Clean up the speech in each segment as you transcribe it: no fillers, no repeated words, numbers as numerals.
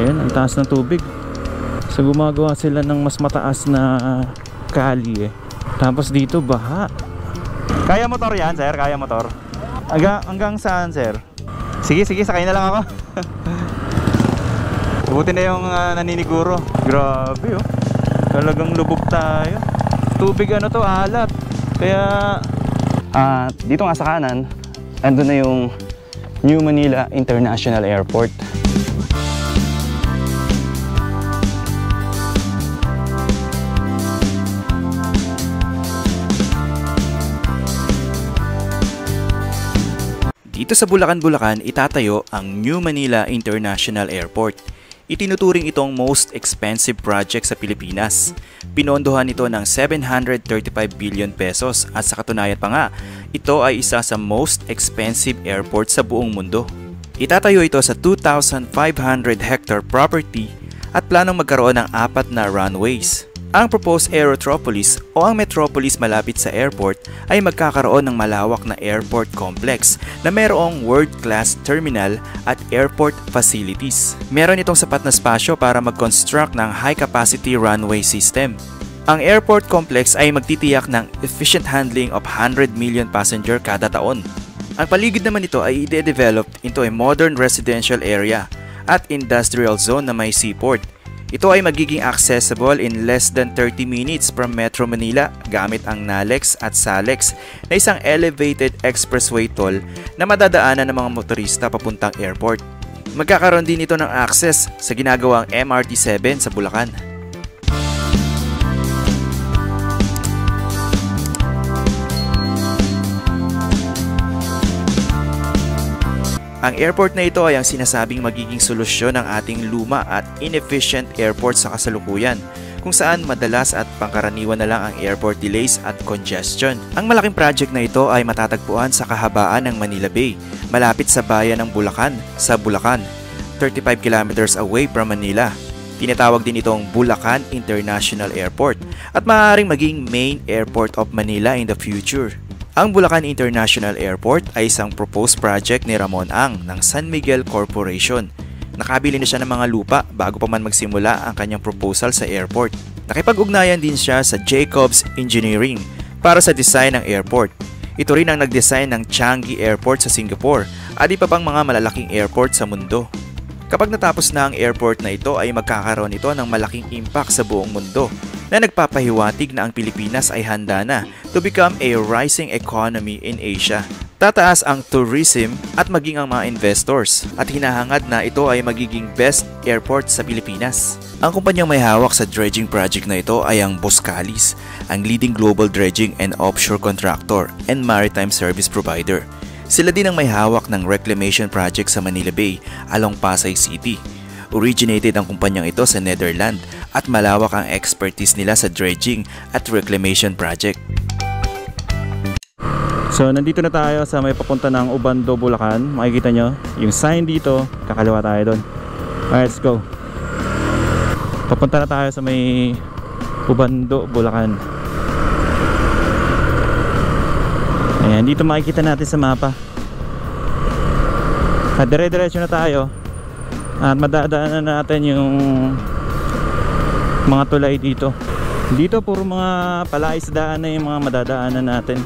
Ayan, ang taas ng tubig. So gumagawa sila ng mas mataas na kali eh. Tapos dito baha. Kaya motor yan, sir? Kaya motor? Hanggang saan, sir? Sige, sakay na lang ako. Buti na yung naniniguro. Grabe oh. Talagang lubog tayo. Tubig ano to, alat. Kaya dito nga sa kanan, andun na yung New Manila International Airport. Dito sa Bulacan, itatayo ang New Manila International Airport. Itinuturing itong most expensive project sa Pilipinas. Pinondohan ito ng 735 billion pesos at sa katunayan pa nga, ito ay isa sa most expensive airport sa buong mundo. Itatayo ito sa 2,500 hectare property at planong magkaroon ng 4 na runways. Ang proposed Aerotropolis o ang metropolis malapit sa airport ay magkakaroon ng malawak na airport complex na mayroong world-class terminal at airport facilities. Meron itong sapat na spasyo para mag-construct ng high-capacity runway system. Ang airport complex ay magtitiyak ng efficient handling of 100 million passenger kada taon. Ang paligid naman nito ay i-develop into a modern residential area at industrial zone na may seaport. Ito ay magiging accessible in less than 30 minutes from Metro Manila gamit ang NALEX at SALEX na isang elevated expressway toll na madadaanan ng mga motorista papuntang airport. Magkakaroon din ito ng access sa ginagawang MRT-7 sa Bulacan. Ang airport na ito ay ang sinasabing magiging solusyon ng ating luma at inefficient airport sa kasalukuyan, kung saan madalas at pangkaraniwan na lang ang airport delays at congestion. Ang malaking project na ito ay matatagpuan sa kahabaan ng Manila Bay, malapit sa bayan ng Bulacan, sa Bulacan, 35 kilometers away from Manila. Tinatawag din itong Bulacan International Airport at maaaring maging main airport of Manila in the future. Ang Bulacan International Airport ay isang proposed project ni Ramon Ang ng San Miguel Corporation. Nakabili na siya ng mga lupa bago pa man magsimula ang kanyang proposal sa airport. Nakipag-ugnayan din siya sa Jacobs Engineering para sa design ng airport. Ito rin ang nag-design ng Changi Airport sa Singapore at iba pang mga malalaking airport sa mundo. Kapag natapos na ang airport na ito ay magkakaroon ito ng malaking impact sa buong mundo na nagpapahiwatig na ang Pilipinas ay handa na to become a rising economy in Asia. Tataas ang tourism at maging ang mga investors at hinahangad na ito ay magiging best airport sa Pilipinas. Ang kumpanyang may hawak sa dredging project na ito ay ang Boskalis, ang leading global dredging and offshore contractor and maritime service provider. Sila din ang may hawak ng reclamation project sa Manila Bay along Pasay City. Originated ang kumpanyang ito sa Netherlands at malawak ang expertise nila sa dredging at reclamation project. So nandito na tayo sa may papunta ng Ubando, Bulacan. Makikita nyo yung sign dito, kakaliwa tayo doon. Alright, let's go. Papunta na tayo sa may Ubando, Bulacan. Ayan, dito makikita natin sa mapa. At dire-diretso na tayo. At madadaanan natin yung mga tulay dito. Dito puro mga palaisdaan na yung mga madadaanan natin.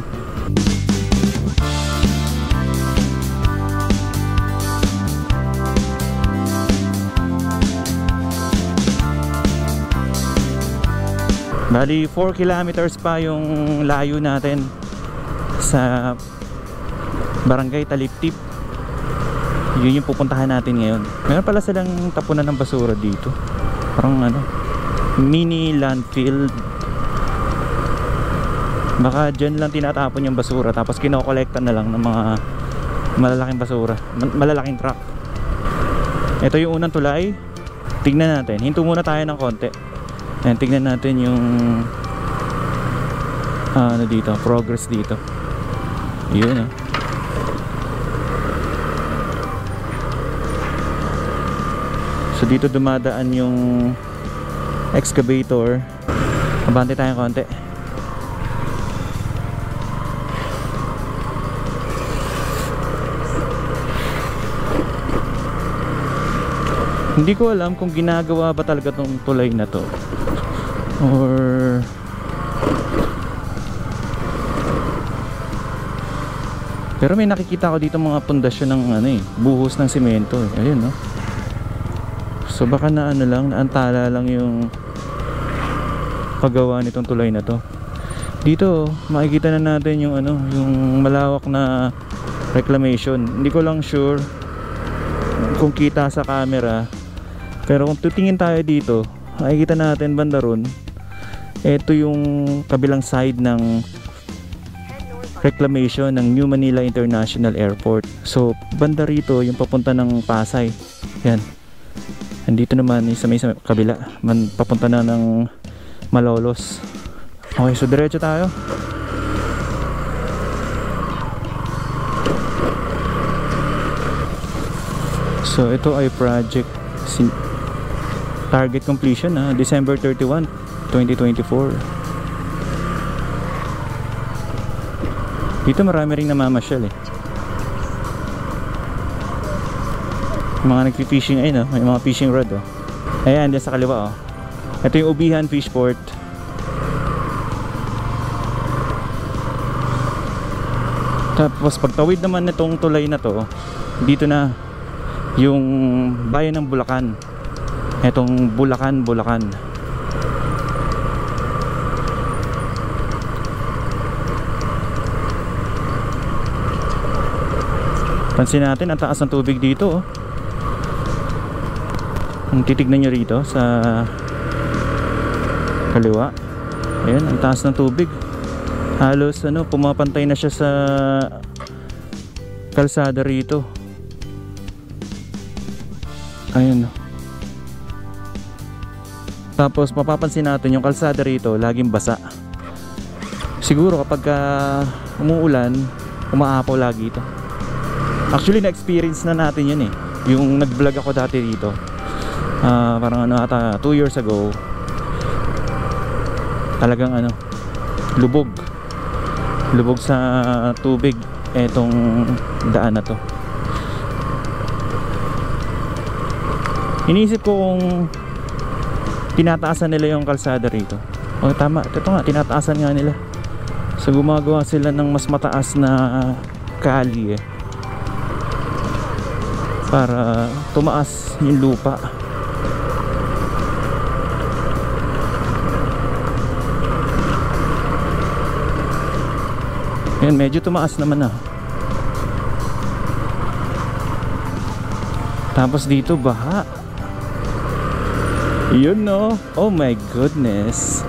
Bali 4 kilometers pa yung layo natin sa Barangay Taliptip. Yun yung pupuntahan natin ngayon. Meron pala silang tapunan ng basura dito. Parang ano, mini landfill. Baka dyan lang tinatapon yung basura tapos kinokolekta na lang ng mga malalaking basura, malalaking truck. Ito yung unang tulay. Tignan natin, hinto muna tayo ng konti. Ayan, tignan natin yung ano dito, progress dito. Yun ah. So dito dumadaan yung excavator. Abante tayo konti. Hindi ko alam kung ginagawa ba talaga tong tulay na to or pero may nakikita ko dito mga pundasyon ng buhos ng semento eh. Ayun no. So baka na lang, naantala lang yung paggawa nitong tulay na to. Dito makikita na natin yung yung malawak na reclamation. Hindi ko lang sure kung kita sa camera, pero kung tutingin tayo dito, makikita natin banda ron, ito yung kabilang side ng reclamation ng New Manila International Airport. So banda rito yung papunta ng Pasay. Yan. Andito naman sa may kabila, papunta na ng Malolos. Okay, so diretso tayo. So ito ay project target completion December 31, 2024. Dito marami ring namamasyal eh. Mga nagfi-fishing ayun may mga fishing rod Ayan, dyan sa kaliwa Ito yung Ubihan Fishport. Tapos pagtawid naman nitong tulay na to, dito na yung bayan ng Bulacan. Etong Bulacan. Pansin natin ang taas ng tubig dito Kung titignan nyo rito sa kaliwa, ayan, ang taas ng tubig. Halos pumapantay na siya sa kalsada rito. Ayun. Tapos mapapansin natin yung kalsada rito laging basa. Siguro kapag umuulan, umaapaw lagi ito. Actually na-experience na natin yun yung nag-vlog ako dati dito. Parang ata 2 years ago. Talagang lubog sa tubig etong daan na to. Iniisip ko kung tinataasan nila yung kalsada rito. Tama, ito nga, tinataasan nga nila. So gumagawa sila ng mas mataas na kali para tumaas yung lupa. Yan, medyo tumaas naman Tapos dito baha. Yun oh my goodness.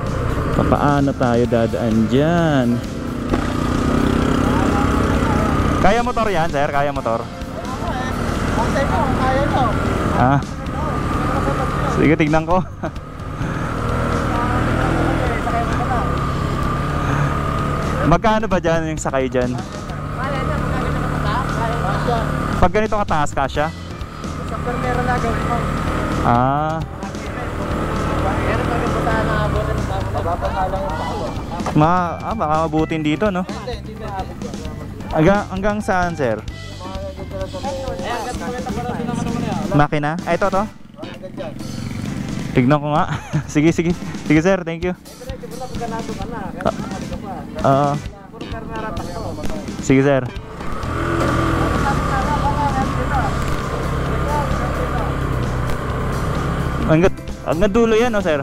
Paano tayo dadaan dyan? Kaya motor yan, sir? Kaya motor? Sige, tignan ko. Magkano ba dyan yung sakay dyan? Pag ganito kataas, kasya? Meron na gawin mo. Baka mabutin dito, no? Hanggang saan, sir? Makina? Ito to? Tignan ko nga. Sige, sir, thank you. Sige, sir. Hanggang dulo yan, sir?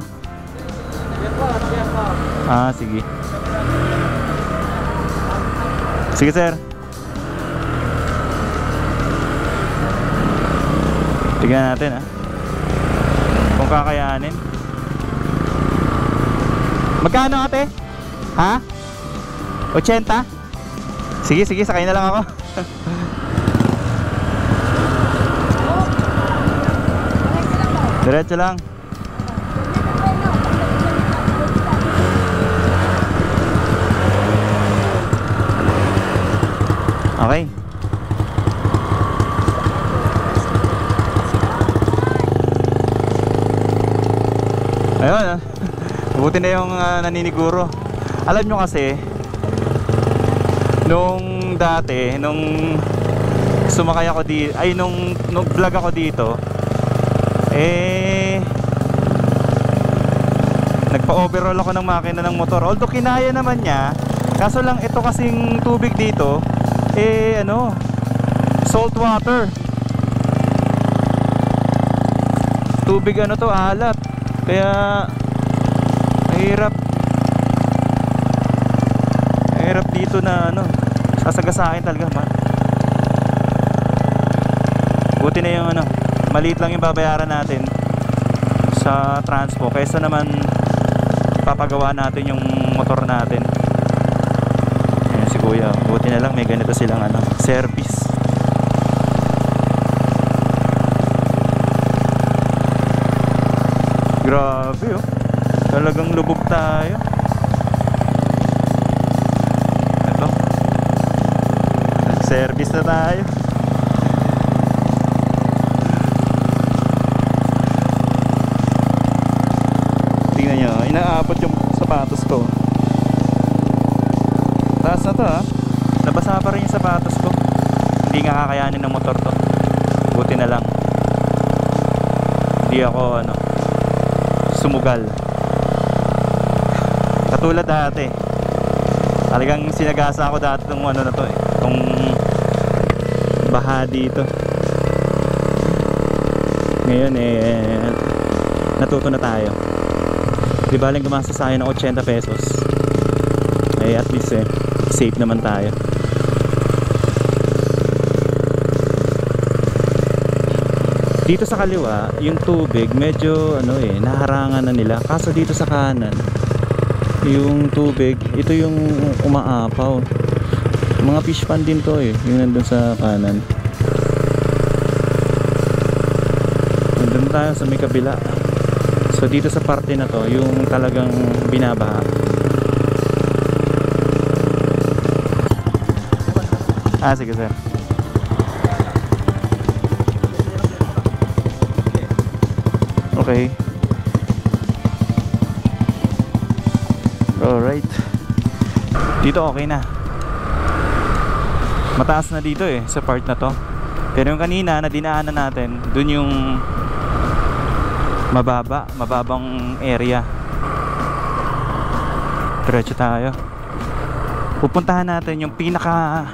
Sige. Sige, sir. Tignan natin, kung kakayanin. Magkano, ate? 80? Sige, sakay na lang ako. Diretso lang. Okay. Ayun, mabuti na yung naniniguro. Alam nyo kasi, nung dati, nung sumakay ako dito, nung vlog ako dito, nagpa-overall ako ng makina ng motor. Although kinaya naman niya, kaso lang ito kasing tubig dito salt water. Tubig to, alat. Kaya mahirap dito na sasagasain talaga. Buti na yung maliit lang yung babayaran natin sa transpo kaysa naman ipapagawa natin yung motor natin. Ayan si kuya, buti na lang may ganito silang service. Grabe talagang lubog tayo. Ito, nag-service na tayo. Tingnan nyo, inaabot yung sapatos ko. Taas na to nabasa pa rin yung sapatos ko. Hindi nga kakayanin ng motor to. Buti na lang hindi ako sumugal katulad dati. Talagang sinagasa ako dati ng na to itong baha dito. Ngayon natuto na tayo. Di baling gumastos tayo ng 80 pesos. At least safe naman tayo. Dito sa kaliwa, yung tubig medyo naharangan na nila. Kaso dito sa kanan, yung tubig, ito yung umaapaw. Mga fish pond din to yung nandun sa kanan. Nandun tayo sa may kabila. So dito sa parte na to, yung talagang binabaha. Sige sir. Okay. Alright. Dito okay na. Mataas na dito sa part na to. Pero yung kanina na dinaanan natin, dun yung mababang area. Diretso tayo. Pupuntahan natin yung pinaka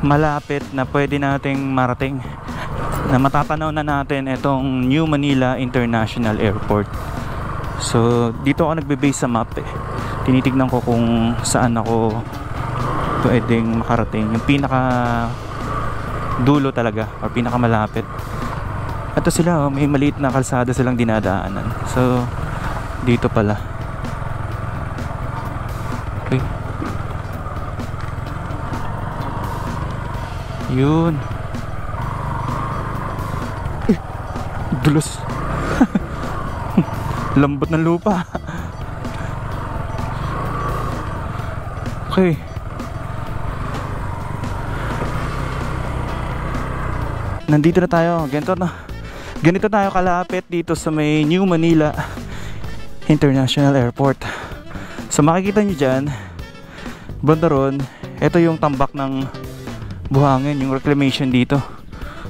malapit na pwede nating marating, na matatanaw na natin itong New Manila International Airport. So dito ako nagbe-base sa map tinitignan ko kung saan ako pwedeng makarating, yung pinaka dulo talaga or pinaka malapit. Ito sila may maliit na kalsada silang dinadaanan. So dito pala. Okay. Yun. Dulos. Lambot ng lupa. Okay. Nandito na tayo. Ganito tayo kalapit dito sa may New Manila International Airport. So makikita nyo dyan, banda ron, ito yung tambak ng buhangin, yung reclamation dito.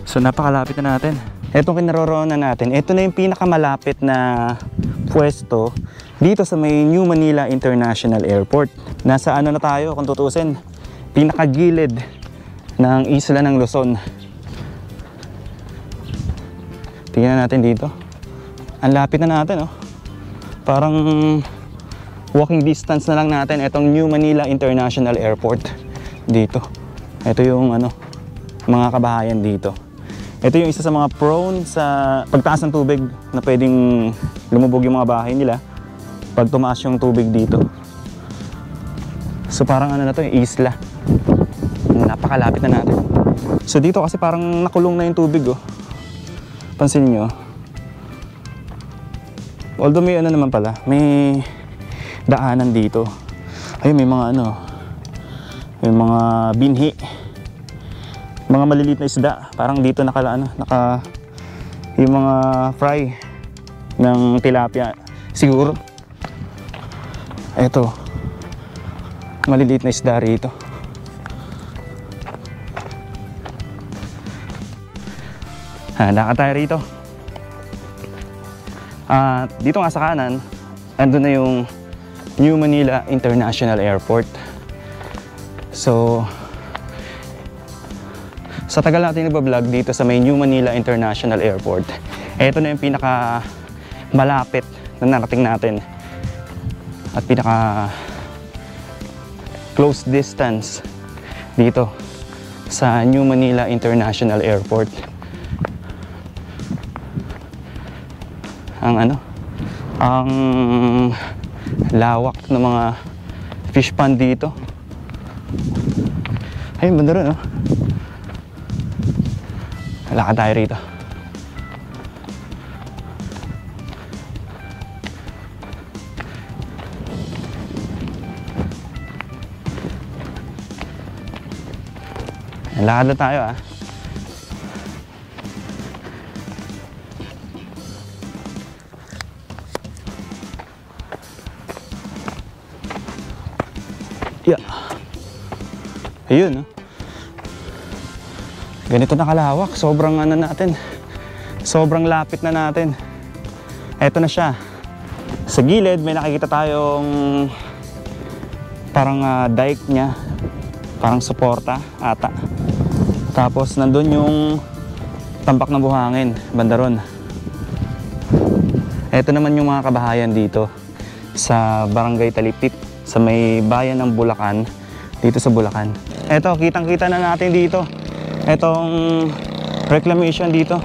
So napakalapit na natin. Etong kinaroroonan natin, ito na yung pinakamalapit na pwesto dito sa may New Manila International Airport. Nasa na tayo kung tutusin, pinakagilid ng isla ng Luzon. Tingnan natin dito. Ang lapit na natin Parang walking distance na lang natin itong New Manila International Airport dito. Ito yung mga kabahayan dito. Ito yung isa sa mga prone sa pagtaas ng tubig na pwedeng lumubog yung mga bahay nila pag tumaas yung tubig dito. So parang na to yung isla. Napakalapit na natin. So dito kasi parang nakulong na yung tubig Pansin nyo. Although may naman pala, may daanan dito. Ayun, may mga may mga binhi. Mga maliliit na isda, parang dito yung mga fry ng tilapia siguro. Ito, maliliit na isda rito. Lakad tayo rito. At dito nga sa kanan, andun na yung New Manila International Airport. So, sa tagal natin nagbablog dito sa may New Manila International Airport, ito na yung pinaka malapit na narating natin at pinaka close distance dito sa New Manila International Airport. Ang lawak ng mga fish pond dito. Ayun, banda rin, oh. Lakad tayo rito. Lakad na tayo, ah. Yeah. Ayun, oh. Ganito na kalawak. Sobrang natin. Sobrang lapit na natin. Eto na siya. Sa gilid may nakikita tayong parang dike niya. Parang suporta ata. Tapos nandun yung tambak ng buhangin, banda ron. Eto naman yung mga kabahayan dito sa Barangay Taliptip, sa may bayan ng Bulacan, dito sa Bulacan. Eto, kitang-kita na natin dito etong reclamation dito.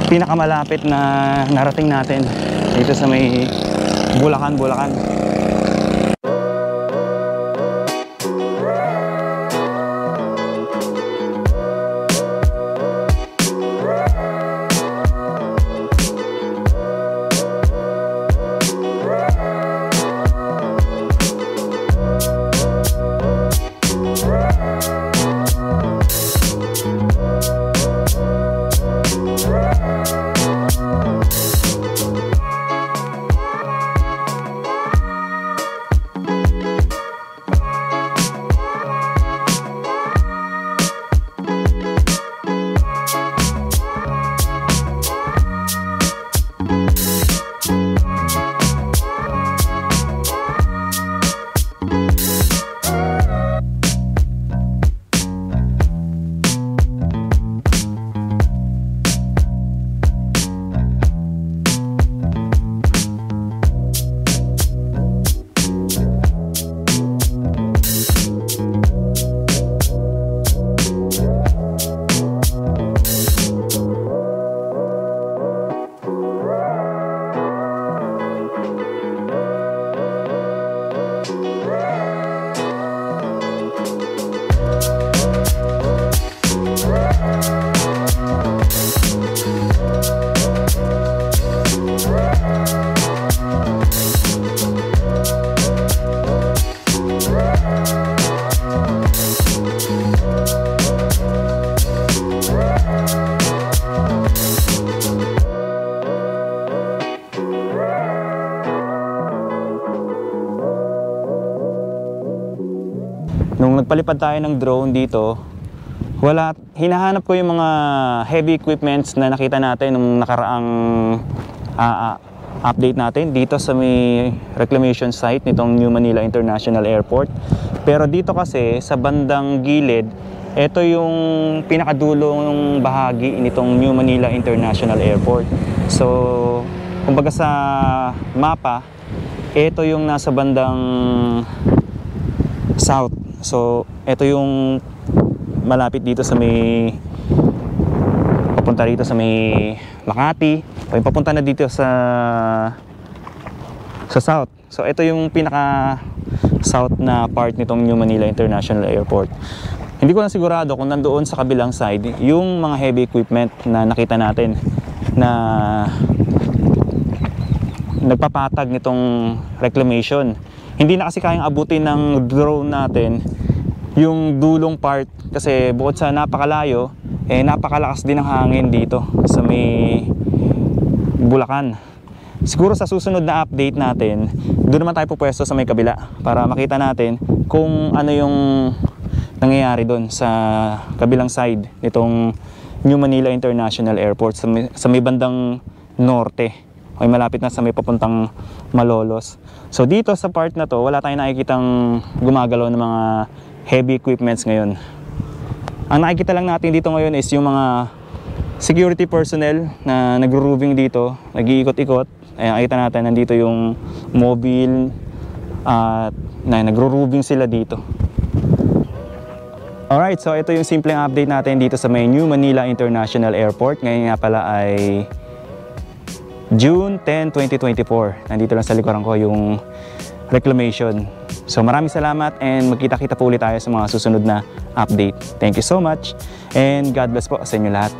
Pinakamalapit na narating natin dito sa may Bulacan. Nung nagpalipad tayo ng drone dito, hinahanap ko yung mga heavy equipments na nakita natin nung nakaraang update natin dito sa may reclamation site nitong New Manila International Airport. Pero dito kasi sa bandang gilid, ito yung pinakadulong bahagi nitong New Manila International Airport. So, kumbaga sa mapa, ito yung nasa bandang south. So, ito yung malapit dito sa may papunta rito sa may Makati, o yung papunta na dito sa south. So, ito yung pinaka south na part nitong New Manila International Airport. Hindi ko na sigurado kung nandoon sa kabilang side yung mga heavy equipment na nakita natin na nagpapatag nitong reclamation. Hindi na kasi kayang abutin ng drone natin yung dulong part kasi bukod sa napakalayo, napakalakas din ng hangin dito sa may Bulacan. Siguro sa susunod na update natin, doon naman tayo pupwesto sa may kabila para makita natin kung ano yung nangyayari doon sa kabilang side nitong New Manila International Airport sa may bandang norte Okay, malapit na sa may papuntang Malolos. So dito sa part na to, wala tayong nakikitang gumagalaw ng mga heavy equipments ngayon. Ang nakikita lang natin dito ngayon is yung mga security personnel na nagro-roving dito, nag-iikot-ikot. Ayan, nakita natin, nandito yung mobile at nagro-roving sila dito. Alright, so ito yung simpleng update natin dito sa may New Manila International Airport. Ngayon nga pala ay June 10, 2024. Nandito lang sa likuran ko yung reclamation. So maraming salamat and magkita-kita po ulit tayo sa mga susunod na update. Thank you so much and God bless po sa inyo lahat.